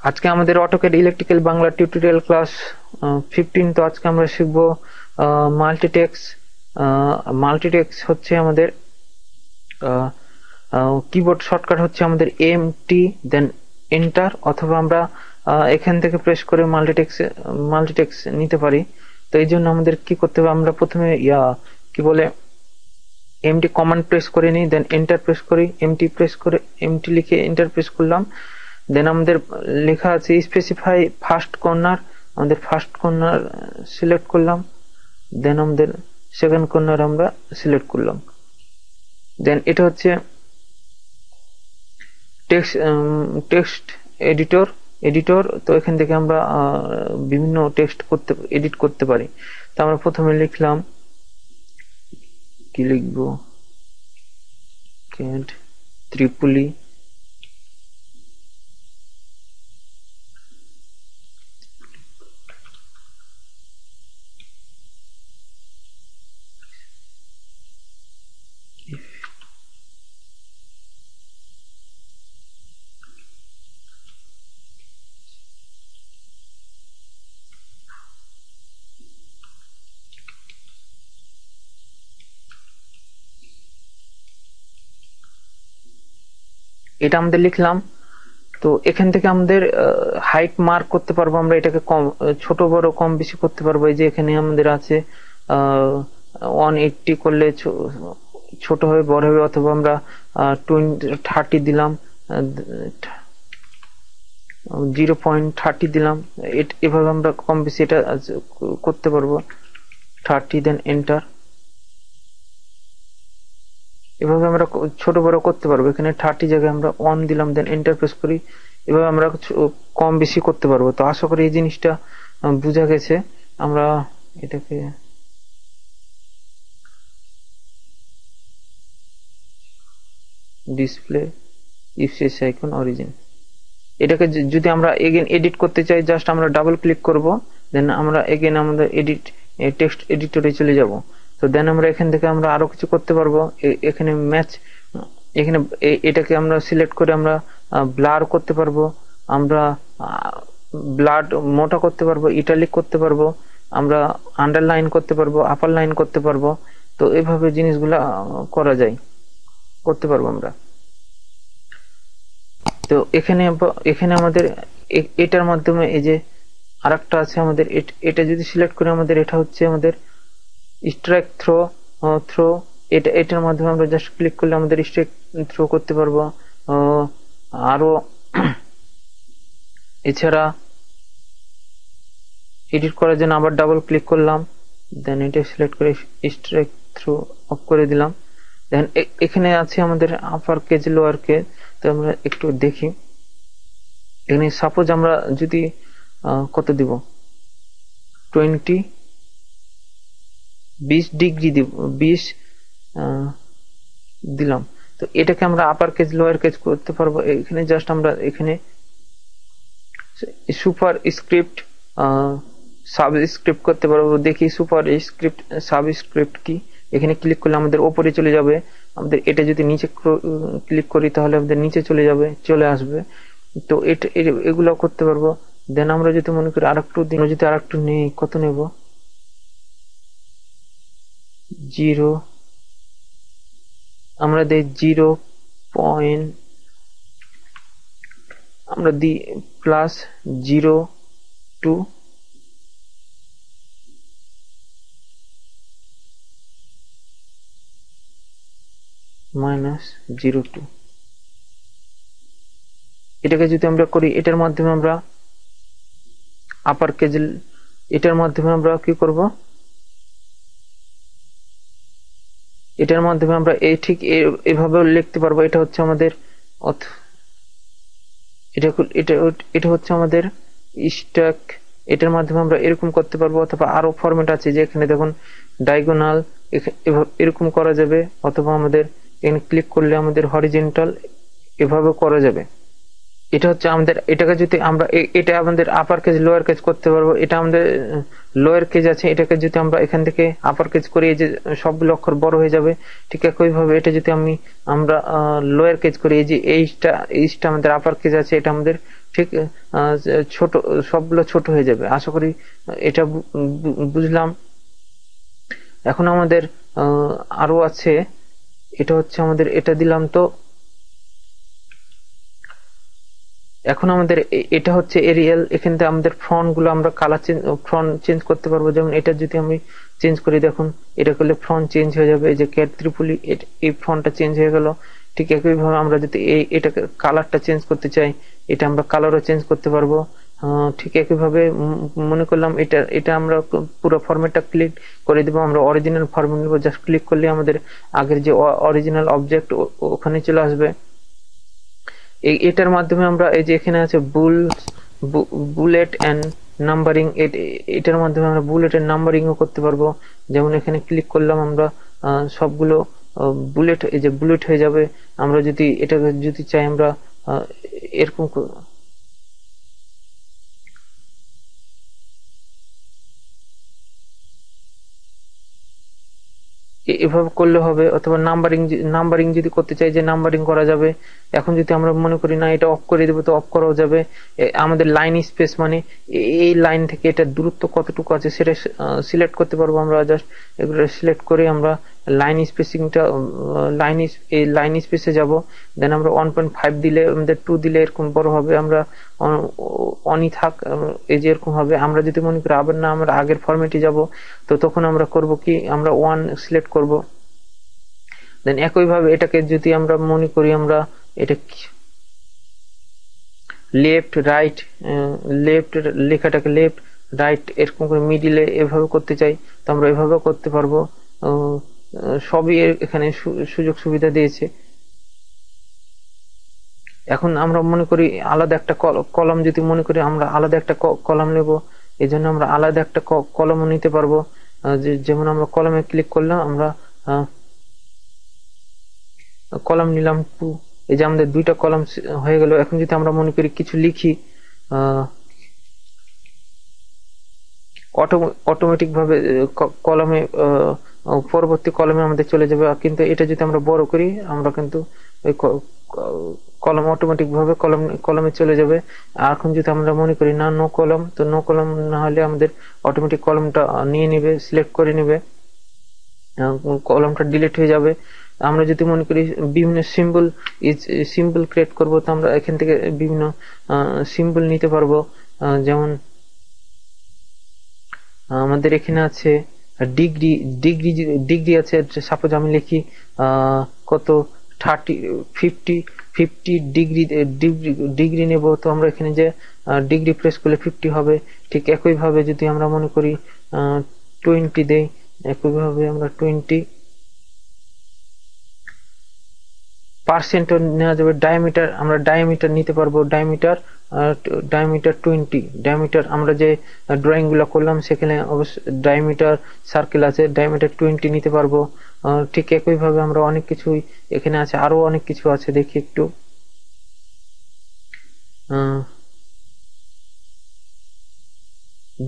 আজকে আমাদের AutoCAD electrical Bangla tutorial class 15। তো আজকে আমরা শিখব মাল্টিটেক্স। মাল্টিটেক্স হচ্ছে আমাদের কিবোর্ড শর্টকাট হচ্ছে আমাদের এমটি দেন এন্টার, অথবা আমরা এখান থেকে প্রেস করে মাল্টিটেক্স নিতে পারি। তো এই জন্য আমাদের কি করতে হবে, আমরা প্রথমে কি বলে এমটি কমান্ড প্রেস করে নিই, দেন এন্টার প্রেস করি, এমটি লিখে এন্টার প্রেস করলাম। দেন আমাদের লেখা আছে স্পেসিফাই ফার্স্ট কর্নার, আমাদের ফার্স্ট কর্নার সিলেক্ট করলাম। দেন আমাদের সেকেন্ড কর্নার আমরা সিলেক্ট করলাম। দেন এটা হচ্ছে টেক্সট এডিটর। তো এখান থেকে আমরা বিভিন্ন টেক্সট এডিট করতে পারি। তো আমরা প্রথমে লিখলাম, কি লিখবো, ক্যাড ত্রিপুলি এটা আমাদের লিখলাম। তো এখান থেকে আমাদের হাইট মার্ক করতে পারবো, আমরা এটাকে কম ছোট বড় কম বেশি করতে পারবো। এই যে এখানে আমাদের আছে 180 করলে ছোট হবে বড় হবে, অথবা আমরা 30 দিলাম, 0.30 দিলাম। এভাবে আমরা কম বেশি এটা করতে পারবো। 30 দেন এন্টার, এভাবে আমরা ছোট বড় করতে পারবো। এখানে 30 জায়গায় আমরা 1 দিলাম, দেন এন্টার প্রেস করি। এভাবে আমরা কম বেশি করতে পারবো। তো আশা করি এই জিনিসটা বোঝা গেছে। আমরা এটাকে ডিসপ্লে ইফসেস আইকন অরিজিন, এটাকে যদি আমরা এগেন এডিট করতে চাই, জাস্ট আমরা ডাবল ক্লিক করব। দেন আমরা এগেন আমাদের টেক্সট এডিটরে চলে যাব। তো দেন আমরা এখান থেকে আমরা আরো কিছু করতে পারবো। এখানে ম্যাচ, এখানে এটাকে আমরা সিলেক্ট করে আমরা ব্লার করতে পারবো, আমরা ব্লাড মোটা করতে পারবো, ইটালিক করতে পারবো, আমরা আন্ডারলাইন করতে পারবো, আপার লাইন করতে পারবো। তো এভাবে জিনিসগুলা করতে পারবো আমরা। তো এখানে আমাদের এটার মাধ্যমে এই যে আরেকটা আছে আমাদের, এটা যদি সিলেক্ট করে আমাদের এটা হচ্ছে আমাদের স্ট্রাইক থ্রো। এটার মাধ্যমে আমরা জাস্ট ক্লিক করলে আমাদের স্ট্রাইক থ্রো করতে পারবো। আরো এছাড়া এডিট করার জন্য আবার ডাবল ক্লিক করলাম, দেন এটা সিলেক্ট করে স্ট্রাইক থ্রো অফ করে দিলাম। দেন এখানে আছে আমাদের আপার কেজ লোয়ার কেজ। তো আমরা একটু দেখি, এখানে সাপোজ আমরা যদি কত দিব, 20 ডিগ্রি দিব, 20 দিলাম। তো এটাকে আমরা আপার কেজ লোয়ার কেজ করতে পারবো। এখানে জাস্ট আমরা এখানে সুপার স্ক্রিপ্ট সাবস্ক্রিপ্ট করতে পারবো। দেখি সুপার স্ক্রিপ্ট সাবস্ক্রিপ্ট কি, এখানে ক্লিক করলে আমাদের ওপরে চলে যাবে। আমাদের এটা যদি নিচে ক্লিক করি তাহলে আমাদের নিচে চলে আসবে। তো এগুলো করতে পারবো। দেন আমরা যদি মনে করি আরেকটু নেই, কত নেব, 0 আমরা দেই 0. আমরা দিই +02 -02। এটাকে যদি আমরা করি, এটার মাধ্যমে আমরা আপার কেজ, এটার মাধ্যমে আমরা কি করব, এটার মাধ্যমে আমরা এই ঠিক এভাবে লিখতে পারবো। এটা হচ্ছে আমাদের এটা হচ্ছে আমাদের স্ট্যাক। এটার মাধ্যমে আমরা এরকম করতে পারবো, অথবা আরো ফরম্যাট আছে যে এখানে দেখুন ডায়াগোনাল, এরকম করা যাবে, অথবা আমাদের এখানে ক্লিক করলে আমাদের হরিজন্টাল এভাবে করা যাবে। এটা হচ্ছে আমাদের, এটাকে যদি আমরা এটা আমাদের আপার কেজ লোয়ার কেজ করতে পারবো। এটা আমাদের লোয়ার কেজ আছে, এটাকে যদি আমরা এখান থেকে আপার কেজ করি, এই যে সবগুলো অক্ষর বড় হয়ে যাবে। ঠিক একইভাবে এটা যদি আমরা লোয়ার কেজ করি, এই যে এইটা আমাদের আপার কেজ আছে, এটা আমাদের ঠিক ছোট, সবগুলো ছোট হয়ে যাবে। আশা করি এটা বুঝলাম। এখন আমাদের আরো আছে, এটা হচ্ছে আমাদের, এটা দিলাম। তো এখন আমাদের এটা হচ্ছে এরিয়াল। এখান থেকে আমাদের ফন্ট গুলো আমরা কালার ফন্ট চেঞ্জ করতে পারবো। যেমন এটা যদি আমি চেঞ্জ করি, দেখুন এটা করলে ফন্ট চেঞ্জ হয়ে যাবে। এই যে ক্যাট ত্রিপুলি, এই ফন্টটা চেঞ্জ হয়ে গেল। ঠিক একইভাবে আমরা যদি এটাকে কালারটা চেঞ্জ করতে চাই, এটা আমরা কালারও চেঞ্জ করতে পারবো। ঠিক একইভাবে মনে করলাম এটা এটা আমরা পুরো ফরম্যাটটা ক্লিক করে দেবো। আমরা অরিজিনাল ফরম্যাট নেবো, জাস্ট ক্লিক করলে আমাদের আগের যে অরিজিনাল অবজেক্ট ওখানে চলে আসবে। এটার মাধ্যমে আমরা এই যে এখানে আছে বুলেট এন্ড নাম্বারিং, এটার মাধ্যমে আমরা বুলেট এন্ড নাম্বারিং ও করতে পারবো। যেমন এখানে ক্লিক করলাম আমরা, সবগুলো বুলেট, এই যে বুলেট হয়ে যাবে। আমরা যদি এটাকে যদি চাই আমরা এরকম এভাবে করলে হবে। অথবা নাম্বারিং যদি করতে চাই, যে নাম্বারিং করা যাবে। এখন যদি আমরা মনে করি না এটা অফ করে দেবো, তো অফ করাও যাবে। আমাদের লাইন স্পেস মানে এই লাইন থেকে এটা দূরত্ব কতটুকু আছে সেটা সিলেক্ট করতে পারবো। আমরা জাস্ট এগুলো সিলেক্ট করে আমরা লাইন স্পেসিংটা এই লাইন স্পেসে যাব। দেন আমরা 1.5 দিলে, আমাদের 2 দিলে এরকম বড় হবে। আমরা অনই থাক, এই যে এরকম হবে। আমরা যদি মনে করি আবার না আমরা আগের ফরম্যাটে যাব, তো তখন আমরা করব কি, আমরা 1 সিলেক্ট করব। দেন একইভাবে এটাকে যদি আমরা মনে করি আমরা এটা লেফট রাইট, লেফট লেখাটাকে লেফট রাইট এরকম করে মিডিলে এভাবে করতে চাই, তো আমরা এভাবে করতে পারবো। সবই এখানে সুযোগ সুবিধা দিয়েছে। এখন আমরা মনে করি আলাদা একটা কলাম, যদি মনে করি আমরা আলাদা একটা কলাম নেব, এই জন্য আমরা আলাদা একটা কলামও নিতে পারবো। যেমন আমরা কলামে ক্লিক করলাম, আমরা কলাম নিলাম 2। এই যে আমাদের 2টা কলাম হয়ে গেল। এখন যদি আমরা মনে করি কিছু লিখি, অটোমেটিক ভাবে কলমে পরবর্তী কলমে আমাদের চলে যাবে। কিন্তু এটা যদি আমরা বড় করি, আমরা কিন্তু ওই কলম অটোমেটিক ভাবে কলমে চলে যাবে। আর এখন যদি আমরা মনে করি না নো কলম, তো নো কলম না হলে আমাদের অটোমেটিক কলমটা নিয়ে নিবে, সিলেক্ট করে নিবে, কলমটা ডিলিট হয়ে যাবে। আমরা যদি মনে করি বিভিন্ন সিম্বল ক্রিয়েট করব, তো আমরা এখান থেকে বিভিন্ন সিম্বল নিতে পারবো। যেমন আমাদের এখানে আছে ডিগ্রি, ডিগ্রি আছে। সাপোজ আমি লিখি কত 50 ডিগ্রি ডিগ্রি নেব, তো আমরা এখানে যে ডিগ্রি প্রেস করলে 50 হবে। ঠিক একইভাবে যদি আমরা মনে করি 20 দেই, একইভাবে আমরা 20% নেওয়া যাবে। ডায়ামিটার, আমরা ডায়ামিটার নিতে পারবো। ডায়ামিটার 20 আমরা যে ড্রয়িং গুলো করলাম সেখানে অবশ্য ডায়ামিটার সার্কেল আছে, ডায়ামিটার 20 নিতে পারবো। ঠিক একইভাবে আমরা অনেক কিছুই এখানে আছে, আরো অনেক কিছু আছে, দেখি একটু।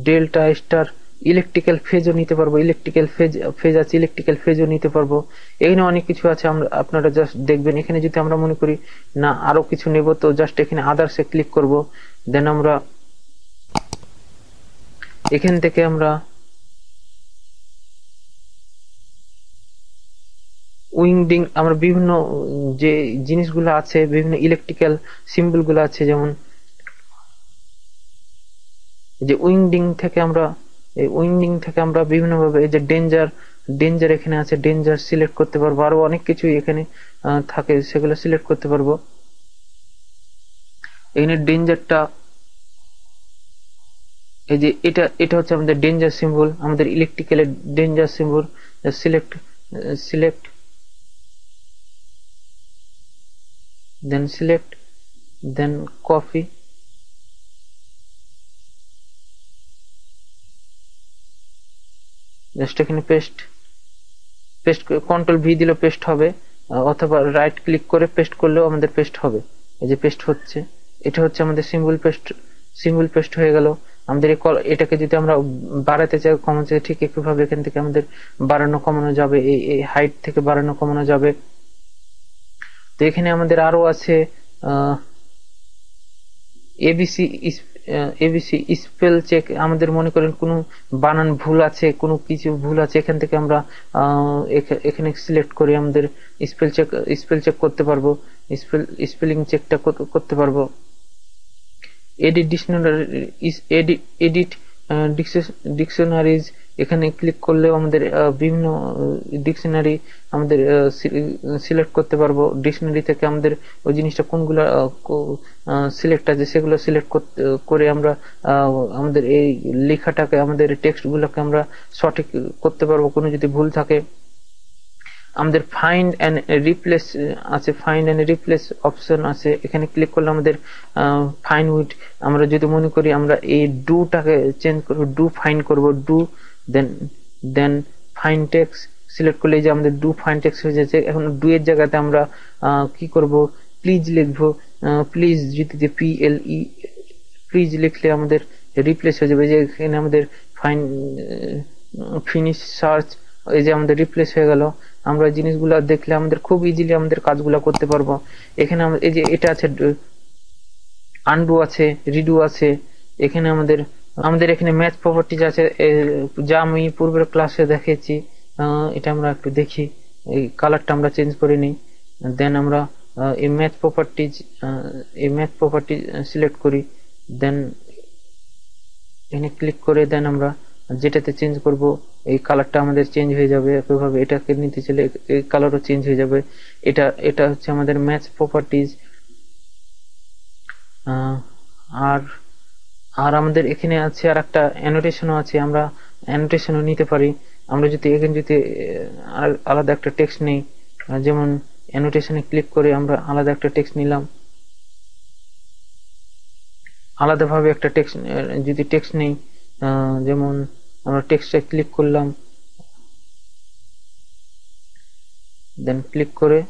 ডেল্টা স্টার, ইলেকট্রিক্যাল ফেজও নিতে পারবো। ইলেকট্রিক্যাল ফেজ আছে, ইলেকট্রিক্যাল ফেজও নিতে পারবো। এখানে অনেক কিছু আছে, আপনারা জাস্ট দেখবেন। এখানে যদি আমরা মনে করি না আরো কিছু নেব, তো জাস্ট এখানে আদার্সে ক্লিক করব। দেন আমরা এখান থেকে আমরা উইন্ডিং, আমরা বিভিন্ন যে জিনিসগুলো আছে, বিভিন্ন ইলেকট্রিক্যাল সিম্বল গুলো আছে, যেমন যে উইন্ডিং থেকে আমরা বিভিন্ন ভাবে, এই যে ডেঞ্জার এখানে আছে, ডেঞ্জার সিলেক্ট করতে পারবো। আরো অনেক কিছুই এখানে থাকে, সেগুলো সিলেক্ট করতে পারবো। এখানে ডেঞ্জারটা, এই যে এটা হচ্ছে আমাদের ডেঞ্জার সিম্বল, আমাদের ইলেকট্রিক্যালের ডেঞ্জার সিম্বল। সিলেক্ট সিলেক্ট দেন কপি, জাস্ট এখানে পেস্ট কন্ট্রোল ভি দিলে পেস্ট হবে, অথবা রাইট ক্লিক করে পেস্ট করলেও আমাদের পেস্ট হবে। এই যে পেস্ট হচ্ছে, এটা হচ্ছে আমাদের সিম্বল পেস্ট হয়ে গেল। আমাদের এটাকে যদি আমরা বাড়াতে চাই, কমাতে চাই, ঠিক একইভাবে এখান থেকে আমাদের বাড়ানো কমানো যাবে, এই হাইট থেকে বাড়ানো কমানো যাবে। তো এখানে আমাদের আরো আছে এবিসি এবিসি স্পেল চেক, আমাদের মনে করেন কোনো বানান ভুল আছে, কোনো কিছু ভুল আছে, এখান থেকে আমরা এখানে সিলেক্ট করে আমাদের স্পেল চেক করতে পারবো, স্পেলিং চেকটা করতে পারবো। এডিট ডিকশনারি, এডিট ডিকশনারিজ, এখানে ক্লিক করলেও আমাদের বিভিন্ন ডিকশনারি আমাদের সিলেক্ট করতে পারবো। ডিকশনারি থেকে আমাদের ওই জিনিসটা কোনগুলো সিলেক্ট আছে সেগুলো সিলেক্ট করে আমরা আমাদের এই লেখাটাকে, আমাদের টেক্সট গুলোকে আমরা সঠিক করতে পারবো কোনো যদি ভুল থাকে। আমাদের ফাইন্ড অ্যান্ড রিপ্লেস আছে, ফাইন্ড অ্যান্ড রিপ্লেস অপশন আছে, এখানে ক্লিক করলে আমাদের ফাইন্ড উইথ, আমরা যদি মনে করি আমরা এই ডুটাকে চেঞ্জ করবো, ডু ফাইন্ড করবো, do then then find text select করলে যে আমাদের ডু ফাইন্ড টেক্সট হয়ে যাচ্ছে। এখন ডু এর জায়গাতে আমরা কি করব, প্লিজ লিখবো, প্লিজ যদি PLE প্লিজ লিখলে আমাদের রিপ্লেস হয়ে যাবে। যে এখানে আমাদের ফাইন্ড ফিনিশ সার্চ, এই যে আমাদের রিপ্লেস হয়ে গেল। আমরা জিনিসগুলো দেখলে আমাদের খুব ইজিলি আমাদের কাজগুলো করতে পারবো। এখানে এই যে এটা আছে, আনডু আছে, রিডু আছে, এখানে আমাদের আমাদের এখানে ম্যাচ প্রপার্টিজ আছে, যা আমি পূর্বের ক্লাসে দেখেছি। এটা আমরা একটু দেখি, এই কালারটা আমরা চেঞ্জ করে নিই। দেন আমরা এই ম্যাচ প্রপার্টি সিলেক্ট করি, দেন এখানে ক্লিক করে দেন আমরা যেটাতে চেঞ্জ করব এই কালারটা আমাদের চেঞ্জ হয়ে যাবে। একইভাবে এটাকে নিতে চলে এই কালারও চেঞ্জ হয়ে যাবে। এটা হচ্ছে আমাদের ম্যাচ প্রপার্টিজ। আর আর আমাদের এখানে আছে আর একটা অ্যানোটেশনও আছে, আমরা অ্যানোটেশনও নিতে পারি। আমরা যদি এখানে যদি আলাদা একটা টেক্সট নেই, যেমন অ্যানোটেশনে ক্লিক করে আমরা আলাদা একটা টেক্সট নিলাম, আলাদাভাবে একটা টেক্সট যদি টেক্সট নেই, যেমন আমরা টেক্সটে ক্লিক করলাম, দেন ক্লিক করে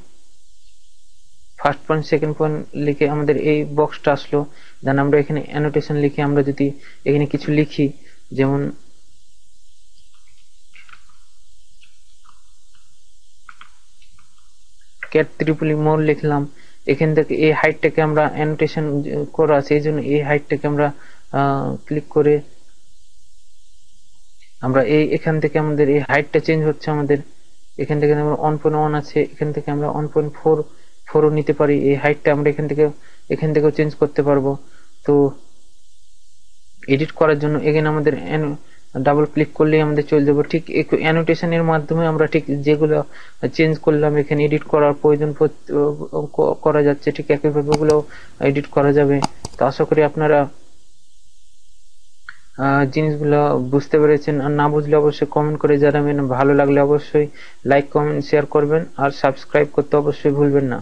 ফার্স্ট পয়েন্ট সেকেন্ড পয়েন্ট লিখে আমাদের এই বক্সটা আসলো। দেন আমরা এখানে অ্যানোটেশন লিখে আমরা যদি এখানে কিছু লিখি, যেমন ক্যাট ত্রিপলি মোর লিখলাম, এখান থেকে এই হাইটটাকে আমরা অ্যানোটেশন করা আছে, এই জন্য এই হাইটটাকে আমরা ক্লিক করে আমরা এখান থেকে আমাদের এই হাইটটা চেঞ্জ হচ্ছে। আমাদের এখান থেকে আমরা 1.1 আছে, এখান থেকে আমরা 1.4 নিতে পারি। এই হাইটটা আমরা এখান থেকেও চেঞ্জ করতে পারবো। তো এডিট করার জন্য এখানে আমাদের ডাবল ক্লিক করলেই আমাদের চলে যাবো। ঠিক অ্যানোটেশনের মাধ্যমে আমরা ঠিক যেগুলো চেঞ্জ করলাম এখানে এডিট করার প্রয়োজন করা যাচ্ছে, ঠিক একইভাবে ওগুলো এডিট করা যাবে। তো আশা করি আপনারা জিনিসগুলো বুঝতে পেরেছেন। আর না বুঝলে অবশ্যই কমেন্ট করে জানাবেন। ভালো লাগলে অবশ্যই লাইক কমেন্ট শেয়ার করবেন, আর সাবস্ক্রাইব করতে অবশ্যই ভুলবেন না।